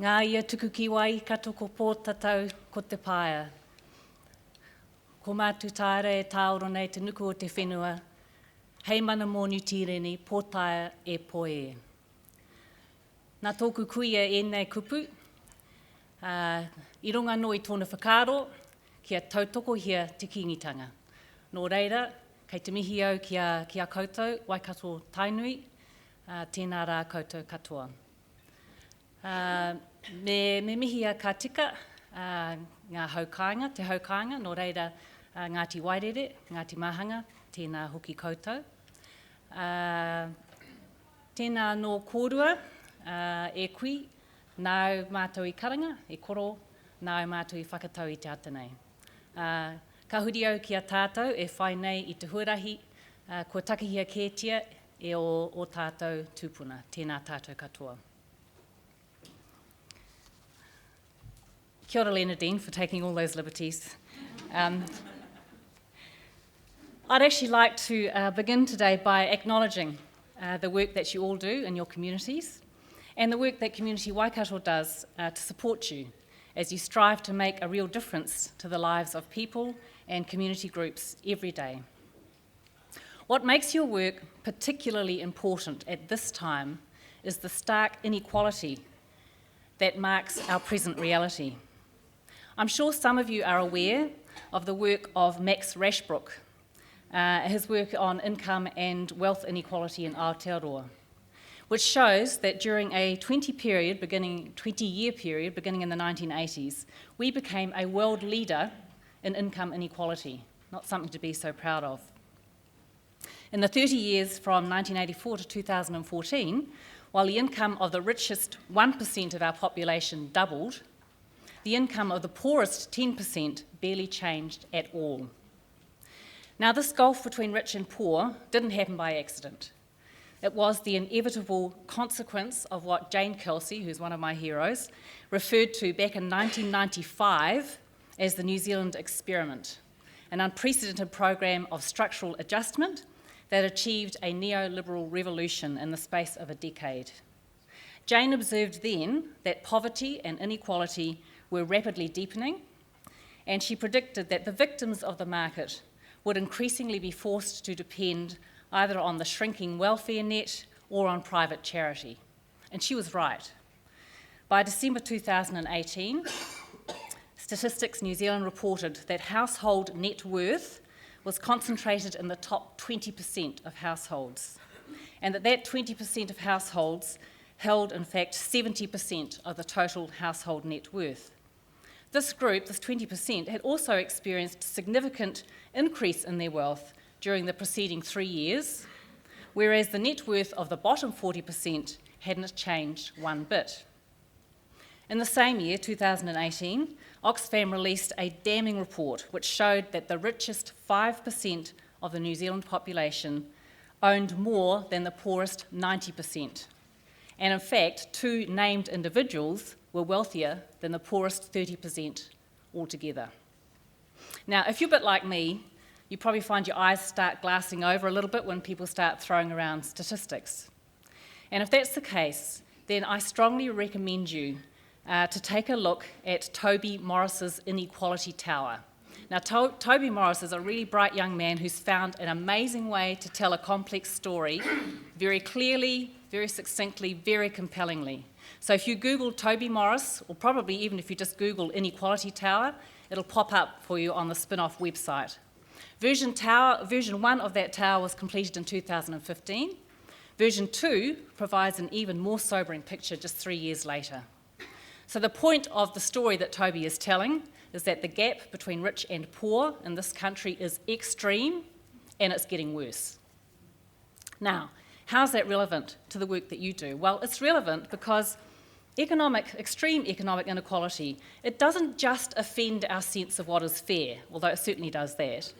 Ngā ia tuku ki Waikato ko pōtatau ko te paia. Ko mātu tāre e tāoro nei te nuku o te whenua, hei mana mō Tiriti, pōtaia e poe. Nā tōku kuia e nei kupu, i runga no i tōna whakaaro, kia tautoko hia te kingitanga. Nō reira, kei te mihi au ki a koutou, Waikato tainui, tēnā rā koutou katoa. Me mihi a ka tika ngā haukainga, te haukainga, nō reira Ngāti Wairere, Ngāti Mahanga, tēnā hoki koutou. Tēnā no kōrua, e kui, nāu mātou i karanga, e koro, nāu mātou i whakatau i te atanei. Ka huri au ki a tātou, e whai nei i te huarahi, kua takahia kētia e o tātou tūpuna, tēnā tātou katoa. Kia ora Leonard Dean for taking all those liberties. I'd actually like to begin today by acknowledging the work that you all do in your communities and the work that Community Waikato does to support you as you strive to make a real difference to the lives of people and community groups every day. What makes your work particularly important at this time is the stark inequality that marks our present reality. I'm sure some of you are aware of the work of Max Rashbrook, his work on income and wealth inequality in Aotearoa, which shows that during a 20-year period beginning in the 1980s, we became a world leader in income inequality, not something to be so proud of. In the 30 years from 1984 to 2014, while the income of the richest 1% of our population doubled, the income of the poorest 10% barely changed at all. Now, this gulf between rich and poor didn't happen by accident. It was the inevitable consequence of what Jane Kelsey, who's one of my heroes, referred to back in 1995 as the New Zealand Experiment, an unprecedented program of structural adjustment that achieved a neoliberal revolution in the space of a decade. Jane observed then that poverty and inequality were rapidly deepening, and she predicted that the victims of the market would increasingly be forced to depend either on the shrinking welfare net or on private charity. And she was right. By December 2018, Statistics New Zealand reported that household net worth was concentrated in the top 20% of households, and that 20% of households held, in fact, 70% of the total household net worth. This group, this 20%, had also experienced significant increase in their wealth during the preceding 3 years, whereas the net worth of the bottom 40% hadn't changed one bit. In the same year, 2018, Oxfam released a damning report which showed that the richest 5% of the New Zealand population owned more than the poorest 90%. And in fact, two named individuals were wealthier than the poorest 30% altogether. Now, if you're a bit like me, you probably find your eyes start glassing over a little bit when people start throwing around statistics. And if that's the case, then I strongly recommend you to take a look at Toby Morris's Inequality Tower. Now, Toby Morris is a really bright young man who's found an amazing way to tell a complex story very clearly, very succinctly, very compellingly. So if you Google Toby Morris, or probably even if you just Google Inequality Tower, it'll pop up for you on the spin-off website. Version 1 of that tower was completed in 2015. Version 2 provides an even more sobering picture just 3 years later. So the point of the story that Toby is telling is that the gap between rich and poor in this country is extreme, and it's getting worse. Now, how's that relevant to the work that you do? Well, it's relevant because extreme economic inequality, it doesn't just offend our sense of what is fair, although it certainly does that.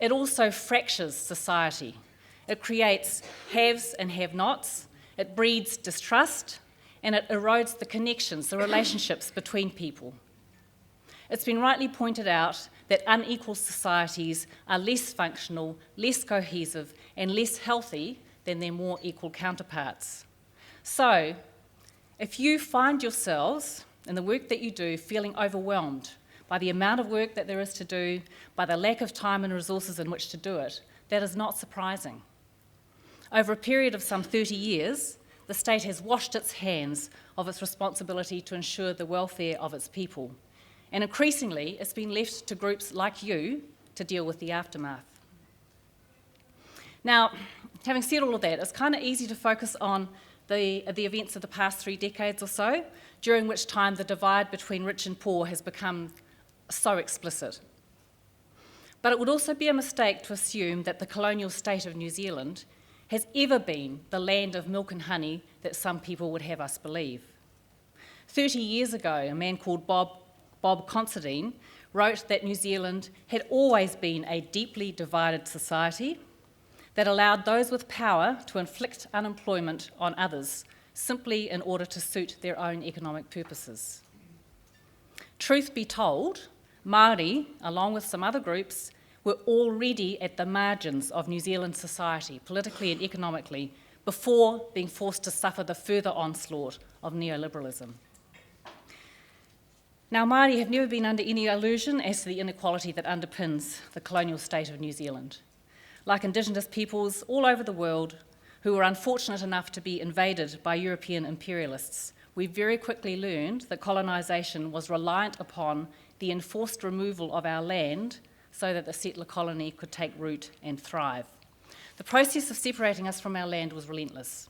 It also fractures society. It creates haves and have-nots, it breeds distrust, and it erodes the connections, the relationships between people. It's been rightly pointed out that unequal societies are less functional, less cohesive, and less healthy than their more equal counterparts. So, If you find yourselves in the work that you do feeling overwhelmed by the amount of work that there is to do, by the lack of time and resources in which to do it, that is not surprising. Over a period of some 30 years, the state has washed its hands of its responsibility to ensure the welfare of its people. And increasingly, it's been left to groups like you to deal with the aftermath. Now, having said all of that, it's kind of easy to focus on the events of the past 3 decades or so, during which time the divide between rich and poor has become so explicit. But it would also be a mistake to assume that the colonial state of New Zealand has ever been the land of milk and honey that some people would have us believe. 30 years ago, a man called Bob Considine wrote that New Zealand had always been a deeply divided society that allowed those with power to inflict unemployment on others simply in order to suit their own economic purposes. Truth be told, Māori, along with some other groups, were already at the margins of New Zealand society, politically and economically, before being forced to suffer the further onslaught of neoliberalism. Now, Māori have never been under any illusion as to the inequality that underpins the colonial state of New Zealand. Like Indigenous peoples all over the world who were unfortunate enough to be invaded by European imperialists, we very quickly learned that colonisation was reliant upon the enforced removal of our land so that the settler colony could take root and thrive. The process of separating us from our land was relentless,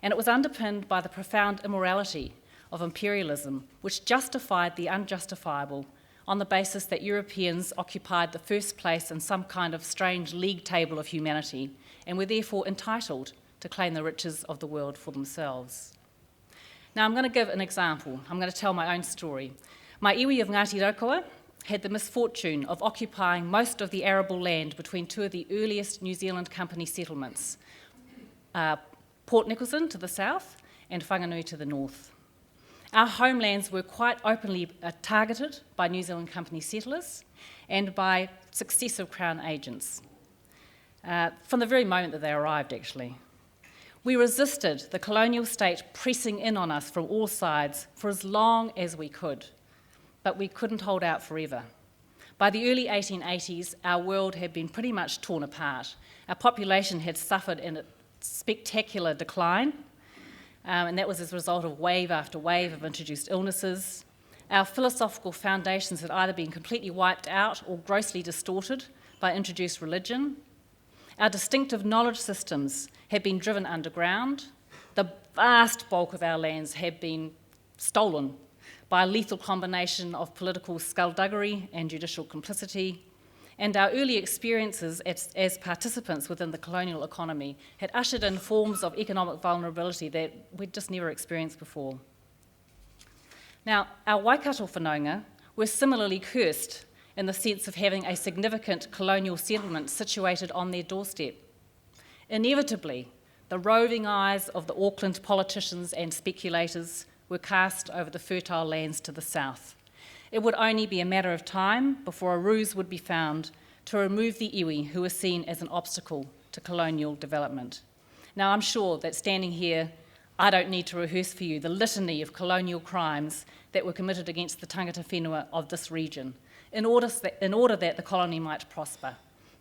and it was underpinned by the profound immorality of imperialism, which justified the unjustifiable on the basis that Europeans occupied the first place in some kind of strange league table of humanity and were therefore entitled to claim the riches of the world for themselves. Now, I'm going to give an example. I'm going to tell my own story. My iwi of Ngāti Raukawa had the misfortune of occupying most of the arable land between 2 of the earliest New Zealand company settlements, Port Nicholson to the south and Whanganui to the north. Our homelands were quite openly targeted by New Zealand company settlers and by successive Crown agents, from the very moment that they arrived, actually. We resisted the colonial state pressing in on us from all sides for as long as we could, but we couldn't hold out forever. By the early 1880s, our world had been pretty much torn apart. Our population had suffered in a spectacular decline, and that was as a result of wave after wave of introduced illnesses. Our philosophical foundations had either been completely wiped out or grossly distorted by introduced religion. Our distinctive knowledge systems had been driven underground. The vast bulk of our lands had been stolen by a lethal combination of political skullduggery and judicial complicity. And our early experiences as participants within the colonial economy had ushered in forms of economic vulnerability that we'd just never experienced before. Now, our Waikato whanaunga were similarly cursed in the sense of having a significant colonial settlement situated on their doorstep. Inevitably, the roving eyes of the Auckland politicians and speculators were cast over the fertile lands to the south. It would only be a matter of time before a ruse would be found to remove the iwi who were seen as an obstacle to colonial development. Now, I'm sure that standing here, I don't need to rehearse for you the litany of colonial crimes that were committed against the tangata whenua of this region in order that the colony might prosper.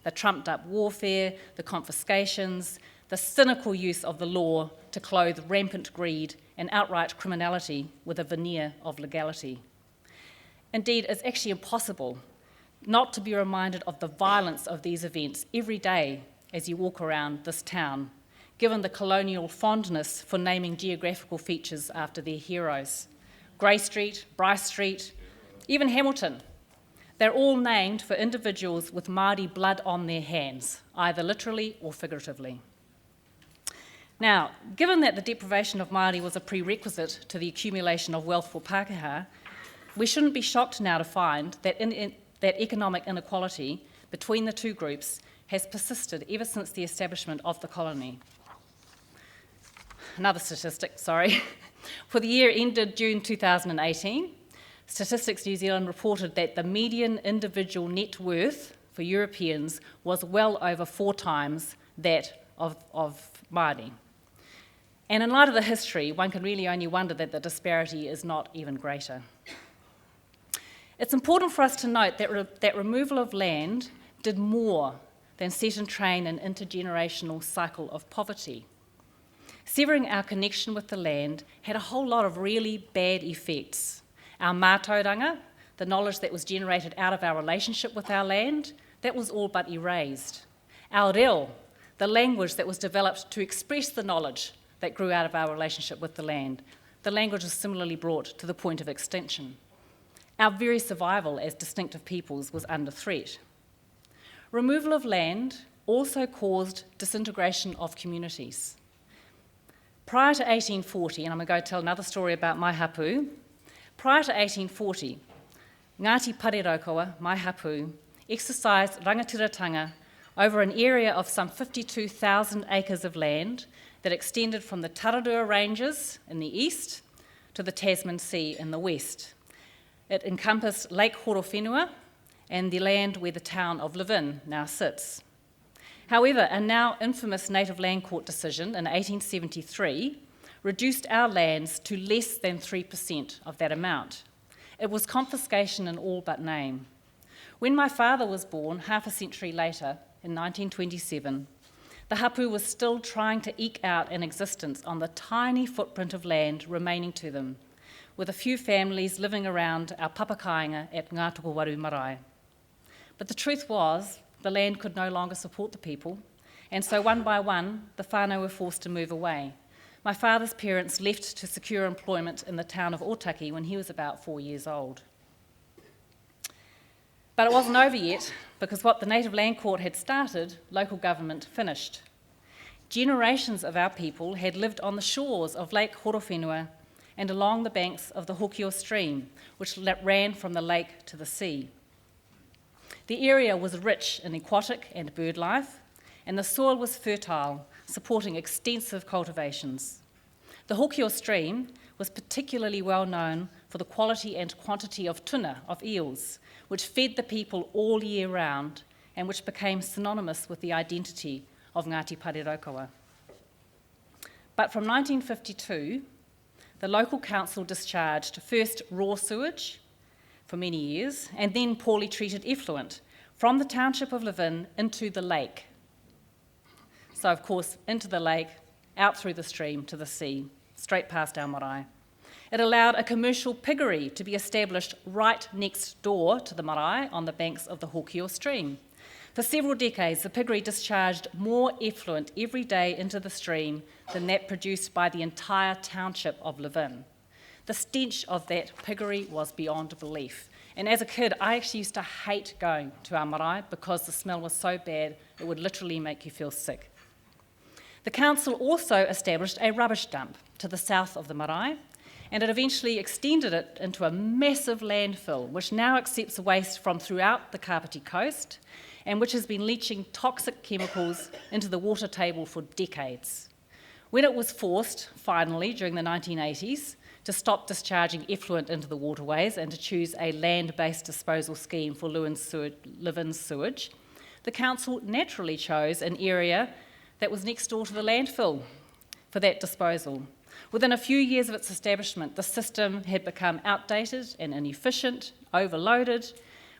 The trumped-up warfare, the confiscations, the cynical use of the law to clothe rampant greed and outright criminality with a veneer of legality. Indeed, it's actually impossible not to be reminded of the violence of these events every day as you walk around this town, given the colonial fondness for naming geographical features after their heroes. Grey Street, Bryce Street, even Hamilton. They're all named for individuals with Māori blood on their hands, either literally or figuratively. Now, given that the deprivation of Māori was a prerequisite to the accumulation of wealth for Pākehā, we shouldn't be shocked now to find that that economic inequality between the two groups has persisted ever since the establishment of the colony. Another statistic, sorry. For the year ended June 2018, Statistics New Zealand reported that the median individual net worth for Europeans was well over 4 times that of Māori. And in light of the history, one can really only wonder that the disparity is not even greater. It's important for us to note that removal of land did more than set in train an intergenerational cycle of poverty. Severing our connection with the land had a whole lot of really bad effects. Our mātauranga, the knowledge that was generated out of our relationship with our land, that was all but erased. Our reo, the language that was developed to express the knowledge that grew out of our relationship with the land, the language was similarly brought to the point of extinction. Our very survival as distinctive peoples was under threat. Removal of land also caused disintegration of communities. Prior to 1840, and I'm going to go tell another story about my hapu, prior to 1840, Ngāti Raukawa, my hapu, exercised rangatiratanga over an area of some 52,000 acres of land that extended from the Tararua Ranges in the east to the Tasman Sea in the west. It encompassed Lake Horowhenua and the land where the town of Levin now sits. However, a now infamous Native Land Court decision in 1873 reduced our lands to less than 3% of that amount. It was confiscation in all but name. When my father was born, half a century later, in 1927, the hapu was still trying to eke out an existence on the tiny footprint of land remaining to them, with a few families living around our papakainga at Ngā Tukuwaru Marae. But the truth was, the land could no longer support the people, and so one by one, the whānau were forced to move away. My father's parents left to secure employment in the town of Otaki when he was about 4 years old. But it wasn't over yet, because what the Native Land Court had started, local government finished. Generations of our people had lived on the shores of Lake Horowhenua and along the banks of the Hokio stream, which ran from the lake to the sea. The area was rich in aquatic and bird life, and the soil was fertile, supporting extensive cultivations. The Hokio stream was particularly well known for the quality and quantity of tuna, of eels, which fed the people all year round and which became synonymous with the identity of Ngāti Raukawa. But from 1952, the local council discharged first raw sewage for many years and then poorly treated effluent from the township of Levin into the lake. So, of course, into the lake, out through the stream to the sea, straight past our marae. It allowed a commercial piggery to be established right next door to the marae on the banks of the Hokio stream. For several decades, the piggery discharged more effluent every day into the stream than that produced by the entire township of Levin. The stench of that piggery was beyond belief. And as a kid, I actually used to hate going to our marae because the smell was so bad, it would literally make you feel sick. The council also established a rubbish dump to the south of the marae, and it eventually extended it into a massive landfill, which now accepts waste from throughout the Kapiti coast, and which has been leaching toxic chemicals into the water table for decades. When it was forced, finally, during the 1980s, to stop discharging effluent into the waterways and to choose a land-based disposal scheme for Levin's sewage, the council naturally chose an area that was next door to the landfill for that disposal. Within a few years of its establishment, the system had become outdated and inefficient, overloaded,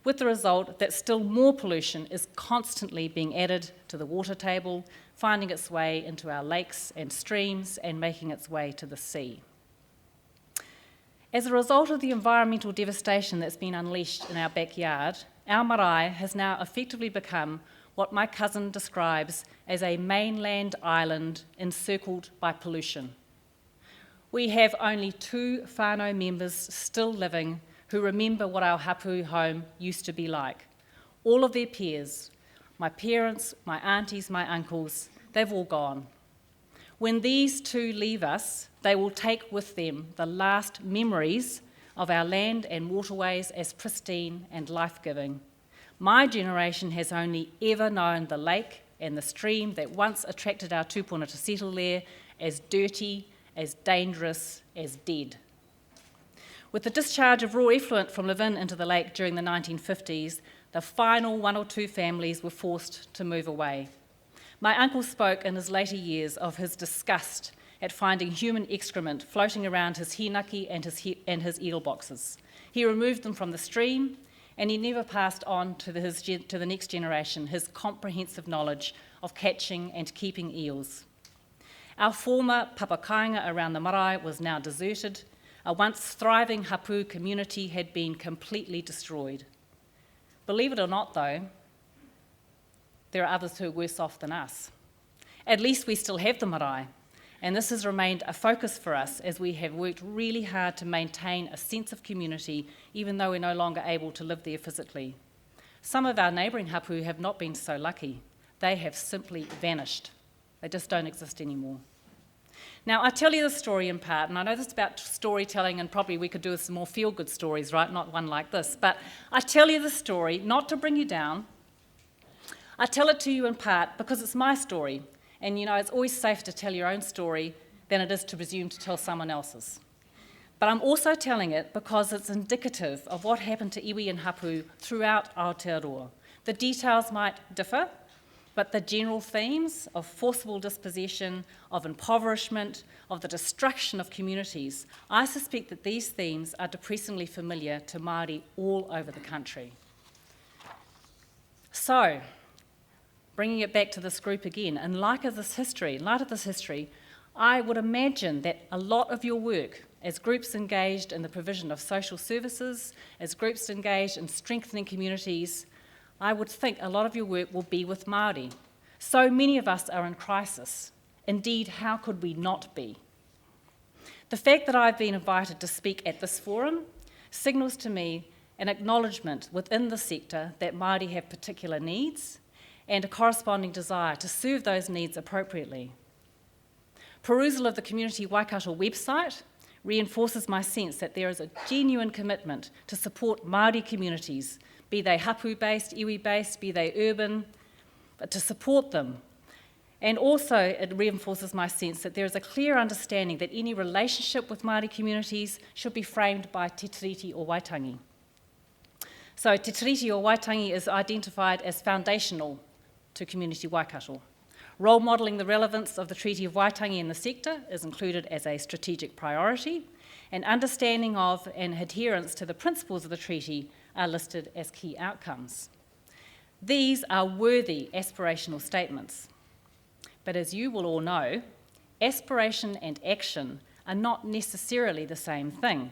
with the result that still more pollution is constantly being added to the water table, finding its way into our lakes and streams and making its way to the sea. As a result of the environmental devastation that's been unleashed in our backyard, our marae has now effectively become what my cousin describes as a mainland island encircled by pollution. We have only 2 whānau members still living who remember what our hapu home used to be like. All of their peers, my parents, my aunties, my uncles, they've all gone. When these 2 leave us, they will take with them the last memories of our land and waterways as pristine and life-giving. My generation has only ever known the lake and the stream that once attracted our tūpuna to settle there as dirty, as dangerous, as dead. With the discharge of raw effluent from Levin into the lake during the 1950s, the final 1 or 2 families were forced to move away. My uncle spoke in his later years of his disgust at finding human excrement floating around his hinaki and his eel boxes. He removed them from the stream, and he never passed on to the next generation his comprehensive knowledge of catching and keeping eels. Our former papakainga around the marae was now deserted. A once thriving hapu community had been completely destroyed. Believe it or not, though, there are others who are worse off than us. At least we still have the marae, and this has remained a focus for us as we have worked really hard to maintain a sense of community, even though we're no longer able to live there physically. Some of our neighbouring hapu have not been so lucky. They have simply vanished. They just don't exist anymore. Now, I tell you this story in part, and I know this is about storytelling, and probably we could do some more feel-good stories, right? Not one like this. But I tell you this story not to bring you down. I tell it to you in part because it's my story, and you know, it's always safer to tell your own story than it is to presume to tell someone else's. But I'm also telling it because it's indicative of what happened to iwi and hapu throughout Aotearoa. The details might differ, but the general themes of forcible dispossession, of impoverishment, of the destruction of communities, I suspect that these themes are depressingly familiar to Māori all over the country. So, bringing it back to this group again, in light of this history, I would imagine that a lot of your work as groups engaged in the provision of social services, as groups engaged in strengthening communities, I would think a lot of your work will be with Māori. So many of us are in crisis. Indeed, how could we not be? The fact that I've been invited to speak at this forum signals to me an acknowledgement within the sector that Māori have particular needs and a corresponding desire to serve those needs appropriately. Perusal of the Community Waikato website reinforces my sense that there is a genuine commitment to support Māori communities, be they hapu-based, iwi-based, be they urban, but to support them. And also it reinforces my sense that there is a clear understanding that any relationship with Māori communities should be framed by Te Tiriti or Waitangi. So Te Tiriti or Waitangi is identified as foundational to Community Waikato. Role modelling the relevance of the Treaty of Waitangi in the sector is included as a strategic priority, and understanding of and adherence to the principles of the treaty are listed as key outcomes. These are worthy aspirational statements. But as you will all know, aspiration and action are not necessarily the same thing.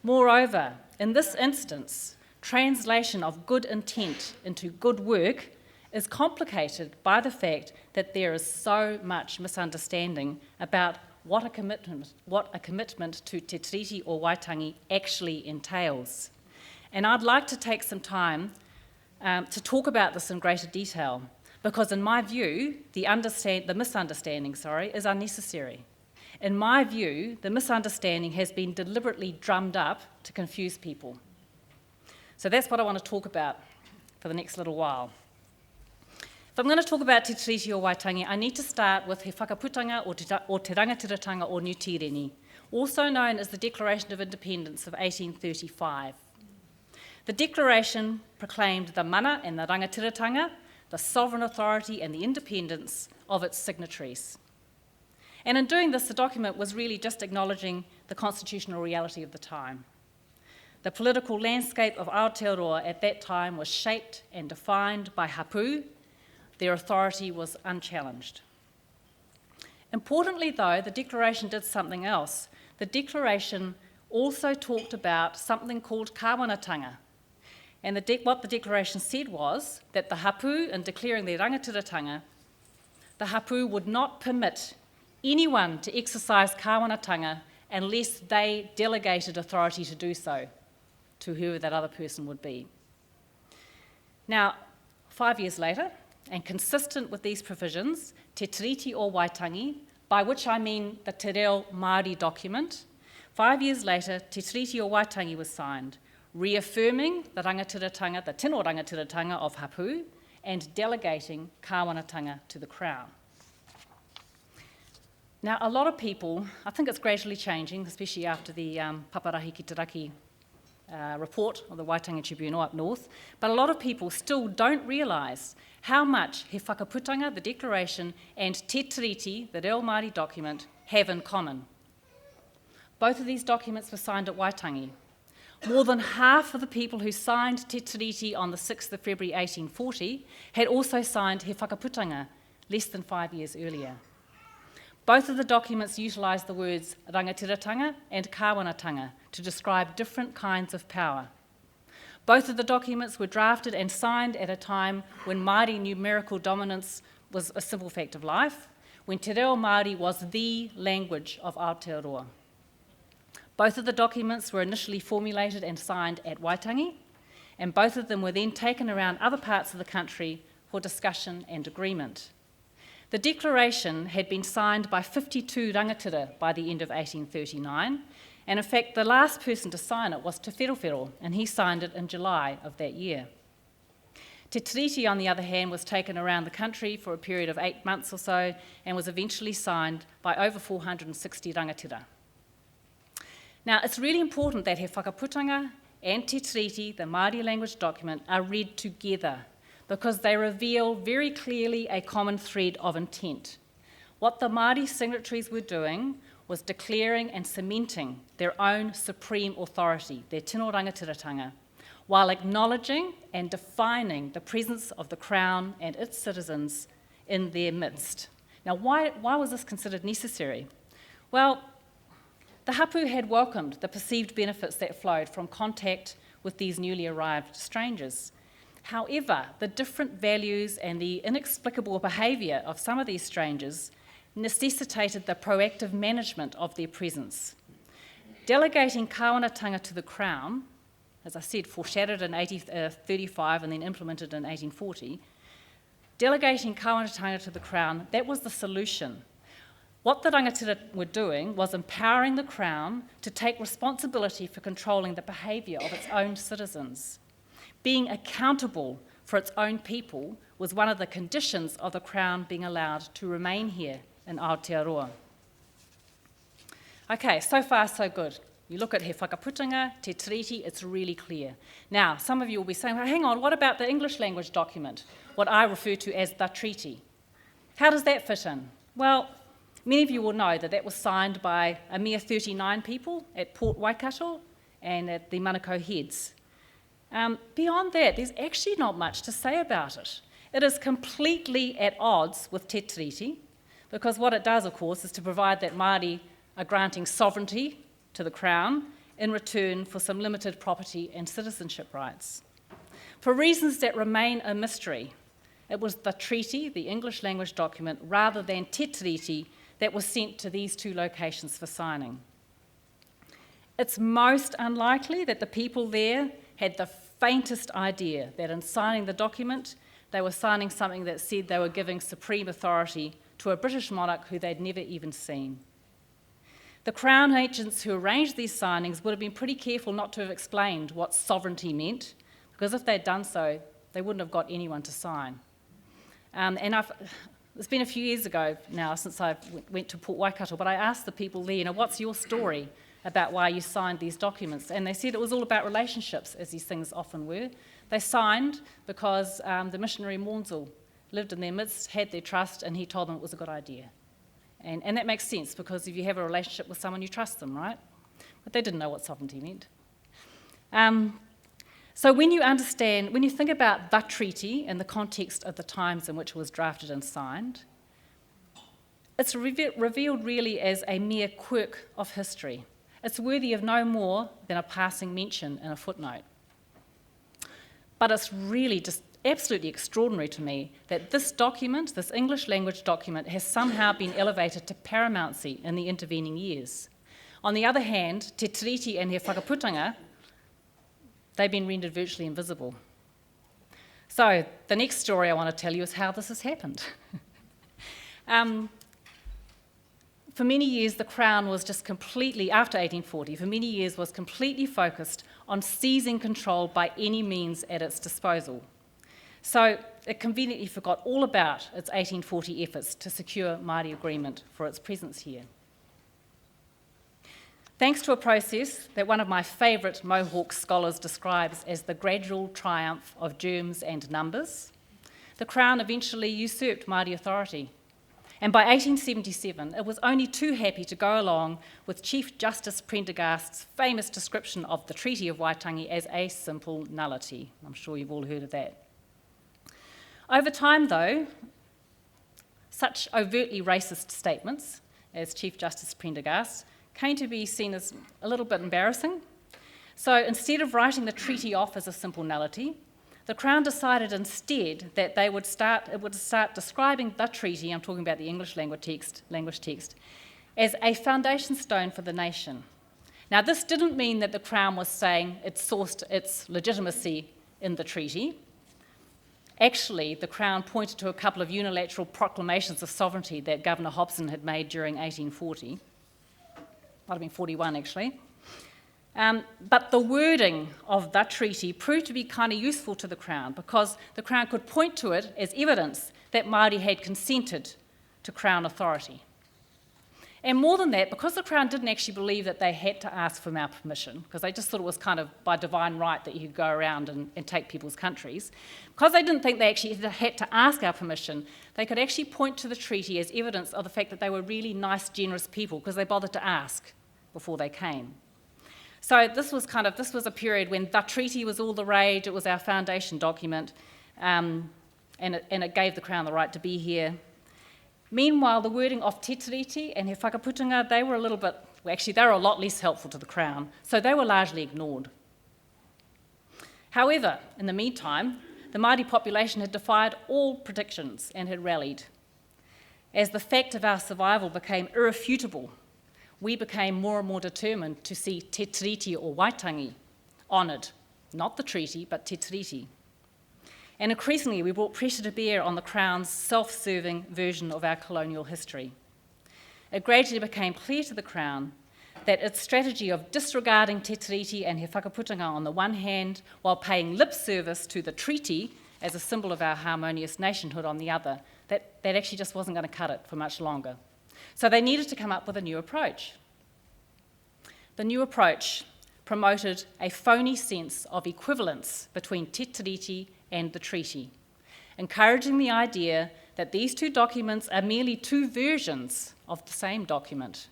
Moreover, in this instance, translation of good intent into good work is complicated by the fact that there is so much misunderstanding about what a commitment to Te Tiriti or Waitangi actually entails. And I'd like to take some time to talk about this in greater detail, because in my view, the misunderstanding is unnecessary. In my view, the misunderstanding has been deliberately drummed up to confuse people. So that's what I want to talk about for the next little while. If I'm going to talk about Te Tiriti or Waitangi, I need to start with he whakaputanga or te rangatiratanga or New Tireni, also known as the Declaration of Independence of 1835. The Declaration proclaimed the mana and the rangatiratanga, the sovereign authority and the independence of its signatories. And in doing this, the document was really just acknowledging the constitutional reality of the time. The political landscape of Aotearoa at that time was shaped and defined by hapu. Their authority was unchallenged. Importantly, though, the Declaration did something else. The Declaration also talked about something called kāwanatanga. And what the Declaration said was that the hapu, in declaring their rangatiratanga, the hapu would not permit anyone to exercise kāwanatanga unless they delegated authority to do so to whoever that other person would be. Now, 5 years later, and consistent with these provisions, Te Tiriti or Waitangi, by which I mean the Te Reo Māori document, 5 years later, Te Tiriti or Waitangi was signed, reaffirming the rangatiratanga, the tino rangatiratanga of hapu, and delegating kāwanatanga to the Crown. Now, a lot of people, I think it's gradually changing, especially after the Paparahi ki te Raki report of the Waitangi Tribunal up north, but a lot of people still don't realise how much he whakaputanga, the Declaration, and Te Tiriti, the Reo Māori document, have in common. Both of these documents were signed at Waitangi. More than half of the people who signed Te Tiriti on the 6th of February 1840 had also signed He Whakaputanga less than 5 years earlier. Both of the documents utilised the words rangatiratanga and kāwanatanga to describe different kinds of power. Both of the documents were drafted and signed at a time when Māori numerical dominance was a simple fact of life, when Te Reo Māori was the language of Aotearoa. Both of the documents were initially formulated and signed at Waitangi, and both of them were then taken around other parts of the country for discussion and agreement. The declaration had been signed by 52 rangatira by the end of 1839, and in fact the last person to sign it was Te Wherowhero, and he signed it in July of that year. Te Tiriti, on the other hand, was taken around the country for a period of 8 months or so and was eventually signed by over 460 rangatira. Now, it's really important that He Whakaputanga and Te Tiriti, the Māori language document, are read together because they reveal very clearly a common thread of intent. What the Māori signatories were doing was declaring and cementing their own supreme authority, their tino rangatiratanga, while acknowledging and defining the presence of the Crown and its citizens in their midst. Now, why was this considered necessary? Well, the hapu had welcomed the perceived benefits that flowed from contact with these newly arrived strangers. However, the different values and the inexplicable behaviour of some of these strangers necessitated the proactive management of their presence. Delegating kāwanatanga to the Crown, as I said, foreshadowed in 1835 and then implemented in 1840, delegating kāwanatanga to the Crown, that was the solution. What the rangatira were doing was empowering the Crown to take responsibility for controlling the behaviour of its own citizens. Being accountable for its own people was one of the conditions of the Crown being allowed to remain here in Aotearoa. Okay, so far so good. You look at He Whakaputanga, Te Tiriti, it's really clear. Now, some of you will be saying, well, hang on, what about the English language document, what I refer to as the treaty? How does that fit in? Well, many of you will know that that was signed by a mere 39 people at Port Waikato and at the Manukau Heads. Beyond that, there's actually not much to say about it. It is completely at odds with Te Tiriti, because what it does, of course, is to provide that Māori are granting sovereignty to the Crown in return for some limited property and citizenship rights. For reasons that remain a mystery, it was the treaty, the English language document, rather than Te Tiriti, that was sent to these two locations for signing. It's most unlikely that the people there had the faintest idea that in signing the document, they were signing something that said they were giving supreme authority to a British monarch who they'd never even seen. The Crown agents who arranged these signings would have been pretty careful not to have explained what sovereignty meant, because if they'd done so, they wouldn't have got anyone to sign. It's been a few years ago now since I went to Port Waikato, but I asked the people there, what's your story about why you signed these documents? And they said it was all about relationships, as these things often were. They signed because the missionary Mornsel lived in their midst, had their trust, and he told them it was a good idea. And that makes sense, because if you have a relationship with someone, you trust them, right? But they didn't know what sovereignty meant. So when you think about the treaty in the context of the times in which it was drafted and signed, it's revealed really as a mere quirk of history. It's worthy of no more than a passing mention in a footnote. But it's really just absolutely extraordinary to me that this document, this English language document, has somehow been elevated to paramountcy in the intervening years. On the other hand, Te Tiriti and He Whakaputanga, they've been rendered virtually invisible. So the next story I want to tell you is how this has happened. For many years, the Crown was just completely, after 1840, for many years was completely focused on seizing control by any means at its disposal. So it conveniently forgot all about its 1840 efforts to secure Māori agreement for its presence here. Thanks to a process that one of my favourite Mohawk scholars describes as the gradual triumph of germs and numbers, the Crown eventually usurped Māori authority. And by 1877, it was only too happy to go along with Chief Justice Prendergast's famous description of the Treaty of Waitangi as a simple nullity. I'm sure you've all heard of that. Over time, though, such overtly racist statements as Chief Justice Prendergast came to be seen as a little bit embarrassing. So instead of writing the treaty off as a simple nullity, the Crown decided instead that it would start describing the treaty, I'm talking about the English language text, as a foundation stone for the nation. Now, this didn't mean that the Crown was saying it sourced its legitimacy in the treaty. Actually, the Crown pointed to a couple of unilateral proclamations of sovereignty that Governor Hobson had made during 1840. Might have been 41, actually. But the wording of that treaty proved to be kind of useful to the Crown because the Crown could point to it as evidence that Māori had consented to Crown authority. And more than that, because the Crown didn't actually believe that they had to ask for our permission, because they just thought it was kind of by divine right that you could go around and take people's countries, because they didn't think they actually had to ask our permission, they could actually point to the treaty as evidence of the fact that they were really nice, generous people because they bothered to ask before they came. So this was a period when the treaty was all the rage. It was our foundation document, and it gave the Crown the right to be here. Meanwhile, the wording of Te Tiriti and He Whakaputunga, they were a lot less helpful to the Crown, so they were largely ignored. However, in the meantime, the Māori population had defied all predictions and had rallied. As the fact of our survival became irrefutable, we became more and more determined to see Te Tiriti or Waitangi honoured. Not the treaty, but Te Tiriti. And increasingly, we brought pressure to bear on the Crown's self-serving version of our colonial history. It gradually became clear to the Crown that its strategy of disregarding Te Tiriti and He Whakaputunga on the one hand, while paying lip service to the treaty as a symbol of our harmonious nationhood on the other, that actually just wasn't going to cut it for much longer. So they needed to come up with a new approach. The new approach promoted a phony sense of equivalence between Te Tiriti and the treaty, encouraging the idea that these two documents are merely two versions of the same document.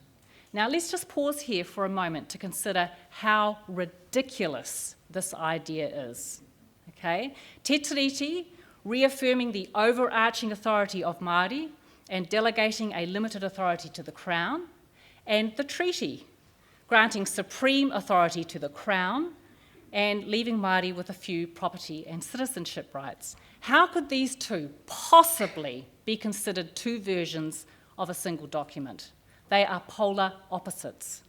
Now let's just pause here for a moment to consider how ridiculous this idea is. Okay? Te Tiriti, reaffirming the overarching authority of Māori and delegating a limited authority to the Crown, and the treaty, granting supreme authority to the Crown and leaving Māori with a few property and citizenship rights. How could these two possibly be considered two versions of a single document? They are polar opposites.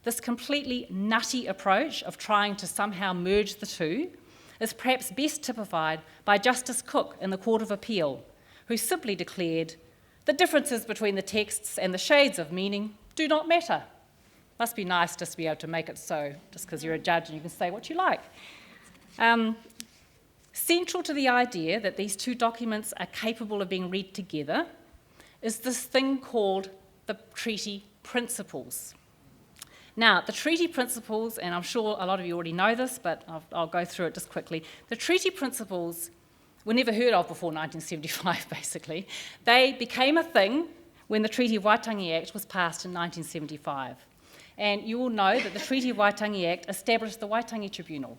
This completely nutty approach of trying to somehow merge the two is perhaps best typified by Justice Cook in the Court of Appeal, who simply declared, "The differences between the texts and the shades of meaning do not matter." Must be nice just to be able to make it so, just because you're a judge and you can say what you like. Central to the idea that these two documents are capable of being read together is this thing called the treaty principles. Now, the treaty principles, and I'm sure a lot of you already know this, but I'll go through it just quickly. The treaty principles were never heard of before 1975, basically. They became a thing when the Treaty of Waitangi Act was passed in 1975. And you all know that the Treaty of Waitangi Act established the Waitangi Tribunal,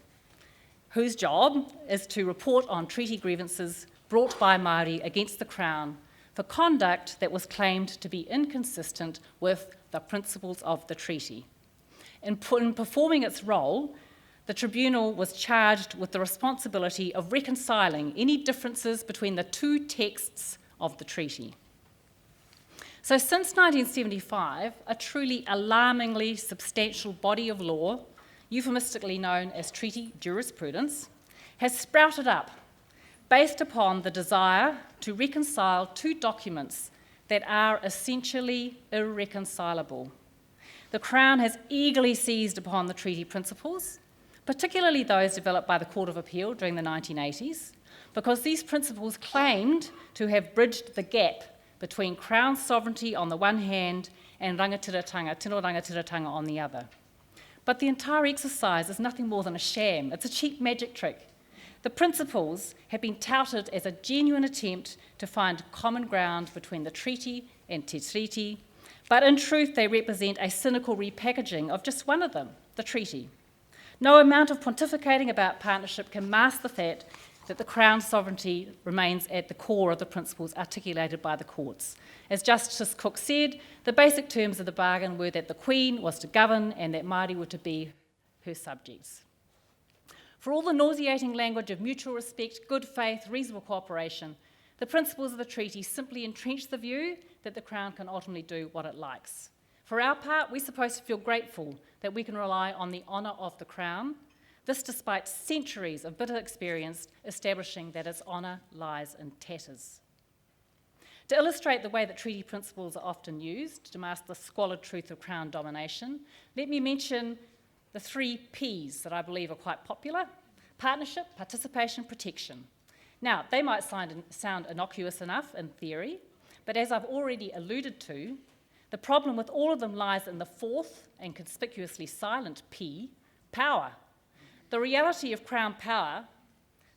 whose job is to report on treaty grievances brought by Māori against the Crown for conduct that was claimed to be inconsistent with the principles of the treaty. In performing its role, the tribunal was charged with the responsibility of reconciling any differences between the two texts of the treaty. So since 1975, a truly alarmingly substantial body of law, euphemistically known as treaty jurisprudence, has sprouted up based upon the desire to reconcile two documents that are essentially irreconcilable. The Crown has eagerly seized upon the treaty principles, particularly those developed by the Court of Appeal during the 1980s, because these principles claimed to have bridged the gap between Crown sovereignty on the one hand and rangatiratanga, tino rangatiratanga on the other. But the entire exercise is nothing more than a sham. It's a cheap magic trick. The principles have been touted as a genuine attempt to find common ground between the treaty and Te Tiriti, but in truth they represent a cynical repackaging of just one of them, the treaty. No amount of pontificating about partnership can mask the fact that the Crown's sovereignty remains at the core of the principles articulated by the courts. As Justice Cook said, the basic terms of the bargain were that the Queen was to govern and that Māori were to be her subjects. For all the nauseating language of mutual respect, good faith, reasonable cooperation, the principles of the treaty simply entrench the view that the Crown can ultimately do what it likes. For our part, we're supposed to feel grateful that we can rely on the honour of the Crown, this despite centuries of bitter experience establishing that its honour lies in tatters. To illustrate the way that treaty principles are often used to mask the squalid truth of Crown domination, let me mention the 3 Ps that I believe are quite popular: partnership, participation, protection. Now, they might sound innocuous enough in theory, but as I've already alluded to, the problem with all of them lies in the 4th and conspicuously silent P, power. The reality of Crown power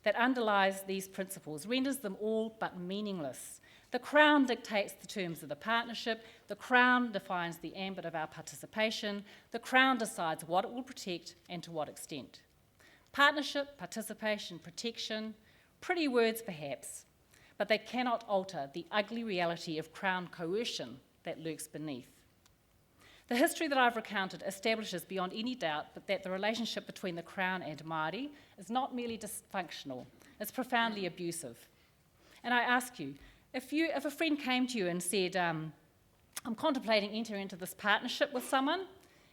that underlies these principles renders them all but meaningless. The Crown dictates the terms of the partnership, the Crown defines the ambit of our participation, the Crown decides what it will protect and to what extent. Partnership, participation, protection, pretty words perhaps, but they cannot alter the ugly reality of Crown coercion that lurks beneath. The history that I've recounted establishes beyond any doubt that the relationship between the Crown and Māori is not merely dysfunctional, it's profoundly abusive. And I ask you, if a friend came to you and said, I'm contemplating entering into this partnership with someone,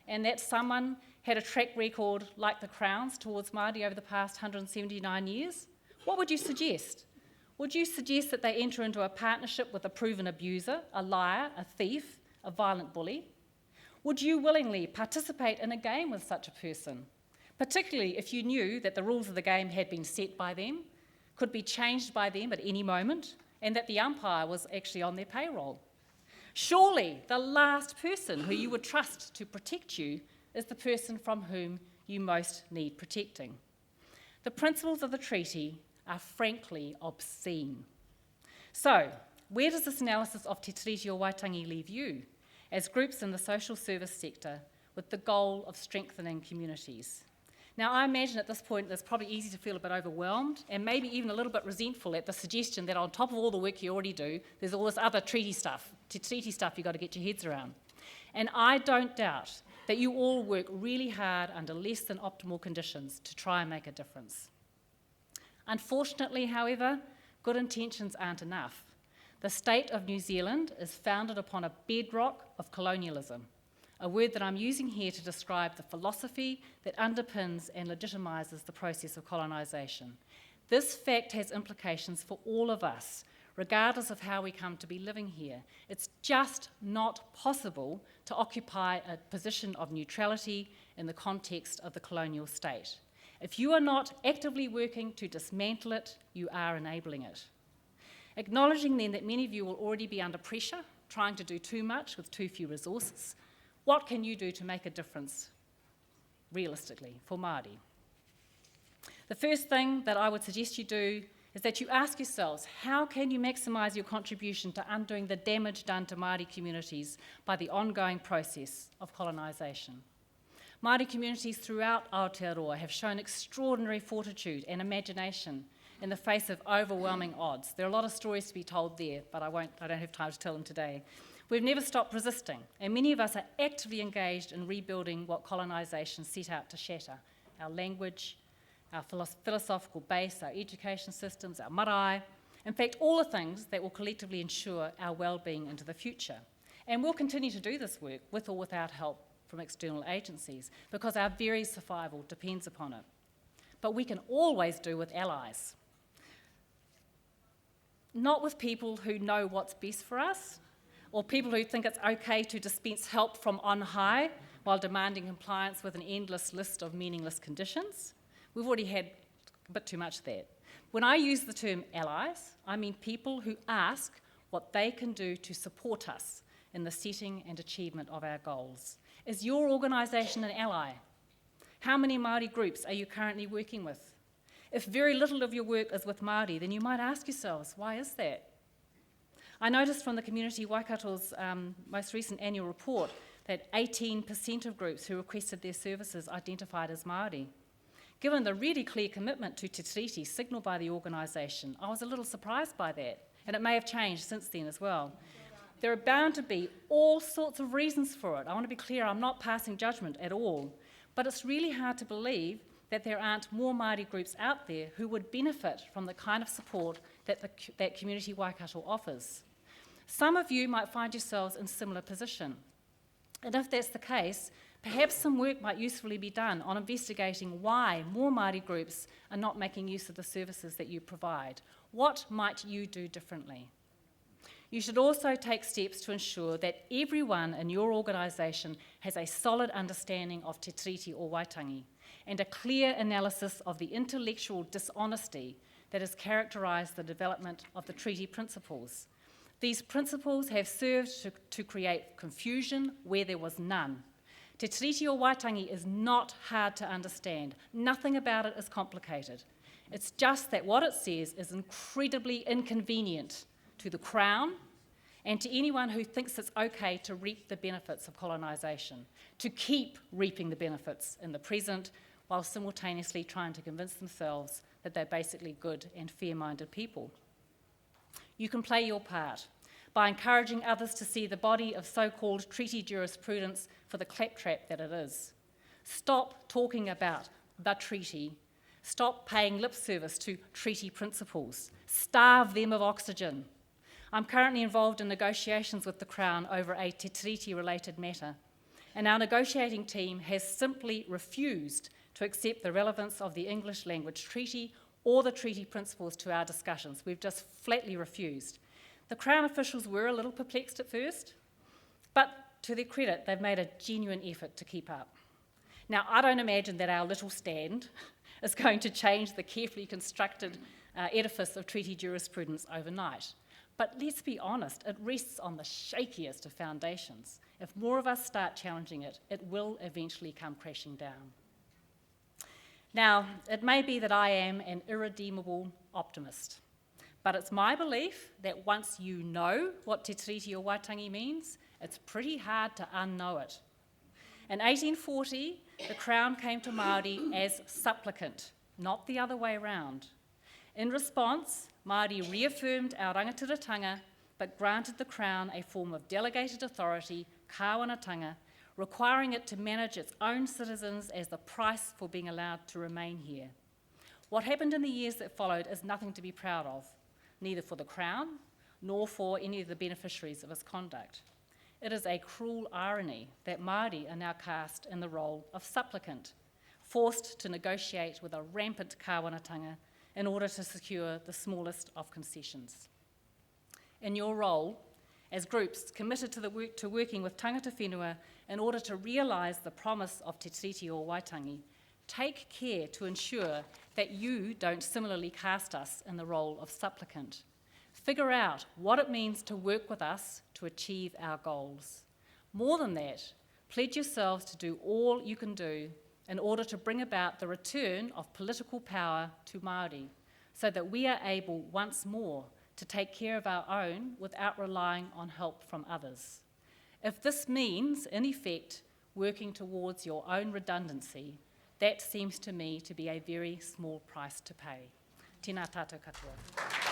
and that someone had a track record like the Crown's towards Māori over the past 179 years, what would you suggest? Would you suggest that they enter into a partnership with a proven abuser, a liar, a thief, a violent bully? Would you willingly participate in a game with such a person, particularly if you knew that the rules of the game had been set by them, could be changed by them at any moment, and that the umpire was actually on their payroll? Surely the last person who you would trust to protect you is the person from whom you most need protecting. The principles of the treaty are frankly obscene. So, where does this analysis of Te Tiriti or Waitangi leave you, as groups in the social service sector with the goal of strengthening communities? Now, I imagine at this point it's probably easy to feel a bit overwhelmed and maybe even a little bit resentful at the suggestion that on top of all the work you already do, there's all this other treaty stuff, Te Tiriti stuff you've got to get your heads around. And I don't doubt that you all work really hard under less than optimal conditions to try and make a difference. Unfortunately, however, good intentions aren't enough. The state of New Zealand is founded upon a bedrock of colonialism, a word that I'm using here to describe the philosophy that underpins and legitimises the process of colonisation. This fact has implications for all of us, regardless of how we come to be living here. It's just not possible to occupy a position of neutrality in the context of the colonial state. If you are not actively working to dismantle it, you are enabling it. Acknowledging then that many of you will already be under pressure, trying to do too much with too few resources, what can you do to make a difference, realistically, for Māori? The first thing that I would suggest you do is that you ask yourselves, how can you maximise your contribution to undoing the damage done to Māori communities by the ongoing process of colonisation? Māori communities throughout Aotearoa have shown extraordinary fortitude and imagination in the face of overwhelming odds. There are a lot of stories to be told there, but I don't have time to tell them today. We've never stopped resisting, and many of us are actively engaged in rebuilding what colonisation set out to shatter: our language, our philosophical base, our education systems, our marae. In fact, all the things that will collectively ensure our well-being into the future. And we'll continue to do this work with or without help from external agencies, because our very survival depends upon it. But we can always do with allies. Not with people who know what's best for us, or people who think it's okay to dispense help from on high while demanding compliance with an endless list of meaningless conditions. We've already had a bit too much of that. When I use the term allies, I mean people who ask what they can do to support us in the setting and achievement of our goals. Is your organisation an ally? How many Māori groups are you currently working with? If very little of your work is with Māori, then you might ask yourselves, why is that? I noticed from the Community Waikato's most recent annual report that 18% of groups who requested their services identified as Māori. Given the really clear commitment to Te Tiriti signalled by the organisation, I was a little surprised by that, and it may have changed since then as well. There are bound to be all sorts of reasons for it. I want to be clear, I'm not passing judgment at all, but it's really hard to believe that there aren't more Māori groups out there who would benefit from the kind of support that Community Waikato offers. Some of you might find yourselves in a similar position. And if that's the case, perhaps some work might usefully be done on investigating why more Māori groups are not making use of the services that you provide. What might you do differently? You should also take steps to ensure that everyone in your organisation has a solid understanding of Te Tiriti or Waitangi and a clear analysis of the intellectual dishonesty that has characterised the development of the treaty principles. These principles have served to create confusion where there was none. Te Tiriti or Waitangi is not hard to understand. Nothing about it is complicated. It's just that what it says is incredibly inconvenient to the Crown and to anyone who thinks it's okay to reap the benefits of colonisation, to keep reaping the benefits in the present while simultaneously trying to convince themselves that they're basically good and fair-minded people. You can play your part by encouraging others to see the body of so-called treaty jurisprudence for the claptrap that it is. Stop talking about the treaty. Stop paying lip service to treaty principles. Starve them of oxygen. I'm currently involved in negotiations with the Crown over a Te Tiriti-related matter, and our negotiating team has simply refused to accept the relevance of the English language treaty or the treaty principles to our discussions. We've just flatly refused. The Crown officials were a little perplexed at first, but to their credit, they've made a genuine effort to keep up. Now, I don't imagine that our little stand is going to change the carefully constructed edifice of treaty jurisprudence overnight. But let's be honest, it rests on the shakiest of foundations. If more of us start challenging it, it will eventually come crashing down. Now, it may be that I am an irredeemable optimist, but it's my belief that once you know what Te Tiriti or Waitangi means, it's pretty hard to unknow it. In 1840, the Crown came to Māori as supplicant, not the other way around. In response, Māori reaffirmed our rangatiratanga, but granted the Crown a form of delegated authority, kāwanatanga, requiring it to manage its own citizens as the price for being allowed to remain here. What happened in the years that followed is nothing to be proud of, neither for the Crown nor for any of the beneficiaries of its conduct. It is a cruel irony that Māori are now cast in the role of supplicant, forced to negotiate with a rampant kāwanatanga in order to secure the smallest of concessions. In your role, as groups committed to working with tangata whenua in order to realise the promise of Te Tiriti or Waitangi, take care to ensure that you don't similarly cast us in the role of supplicant. Figure out what it means to work with us to achieve our goals. More than that, pledge yourselves to do all you can do in order to bring about the return of political power to Māori, so that we are able once more to take care of our own without relying on help from others. If this means, in effect, working towards your own redundancy, that seems to me to be a very small price to pay. Tēnā tātou katoa.